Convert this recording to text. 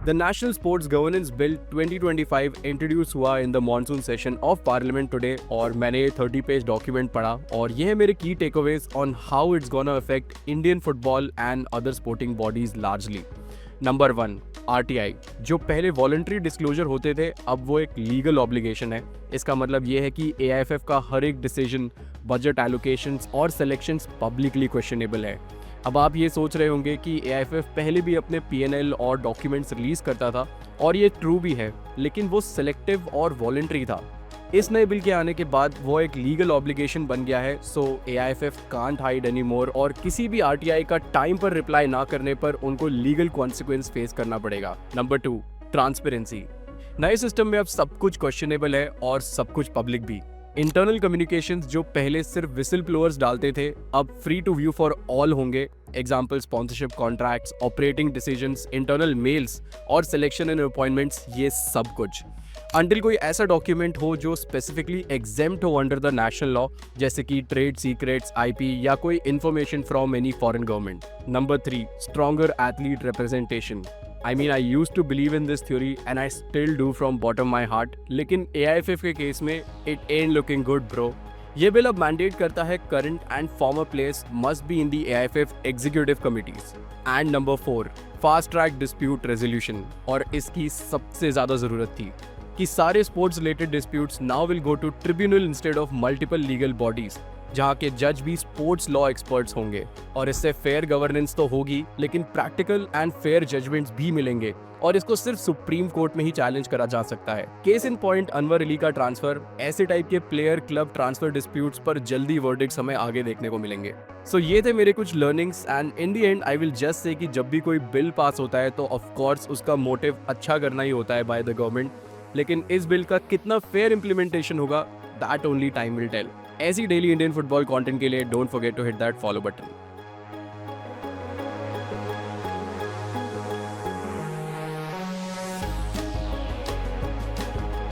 The national sports governance bill 2025 introduce हुआ in the monsoon session of parliament today और मैंने ये 30 page document पढ़ा और ये है मेरे की takeaways on how it's gonna affect Indian football and other sporting bodies largely. Number 1, RTI. जो पहले वॉलंटरी डिस्क्लोजर होते थे अब वो एक लीगल ऑब्लिगेशन है। इसका मतलब ये है कि एआईएफएफ का हर एक डिसीजन, बजट एलोकेशंस और सिलेक्शंस पब्लिकली क्वेश्चनेबल है। अब आप ये सोच रहे होंगे कि एआईएफएफ पहले भी अपने पीएनएल और डॉक्यूमेंट्स रिलीज करता था और ये ट्रू भी है, लेकिन वो सिलेक्टिव और वॉलंटरी था। इस नए बिल के आने के बाद वो एक लीगल ऑब्लिगेशन बन गया है, so AIFF can't hide any more और किसी भी आरटीआई का टाइम पर रिप्लाई ना करने पर उनको लीगल कॉन्सिक्वेंस फेस करना पड़ेगा। Number 2, transparency. नए सिस्टम में अब सब कुछ क्वेश्चनेबल है और सब कुछ पब्लिक भी। इंटरनल कम्युनिकेशंस जो पहले सिर्फ विसिल ब्लोअर्स डालते थे अब free to view for all होंगे। Example sponsorship contracts, operating decisions, internal mails और सिलेक्शन एंड अपॉइंटमेंट्स, ये सब कुछ। अंटिल कोई ऐसा डॉक्यूमेंट हो जो स्पेसिफिकली एग्जेम्प्ट हो अंडर द नेशनल लॉ, जैसे कि ट्रेड सीक्रेट्स, आईपी या कोई information from any foreign government. Number 3, stronger athlete representation. I mean, I used to believe in this theory and I still do from bottom my heart, लेकिन AIFF के case में it ain't looking good bro। ये bill अब mandate करता है current and former players must be in the AIFF executive committees. And number 4, fast track dispute resolution. और इसकी सबसे ज़्यादा ज़रूरत थी कि सारे sports related disputes now will go to tribunal instead of multiple legal bodies, जहाँ के जज भी स्पोर्ट्स लॉ एक्सपर्ट्स होंगे। और इससे फेयर गवर्नेंस तो होगी, लेकिन प्रैक्टिकल एंड फेयर जजमेंट्स भी मिलेंगे और इसको सिर्फ सुप्रीम कोर्ट में ही चैलेंज करा जा सकता है। Case in point Anwar Ali का ट्रांसफर, ऐसे टाइप के प्लेयर क्लब ट्रांसफर डिस्प्यूट्स पर जल्दी वर्डिक्ट्स हमें आगे देखने को मिलेंगे। सो ये थे मेरे कुछ learnings and in the and I will just say कि जब भी कोई बिल पास होता है तो ऑफ कोर्स उसका मोटिव अच्छा करना ही होता है बाय द गवर्नमेंट, लेकिन इस बिल का कितना फेयर इंप्लीमेंटेशन होगा that only time will tell. ऐसी डेली इंडियन फुटबॉल कंटेंट के लिए don't forget to hit that follow button.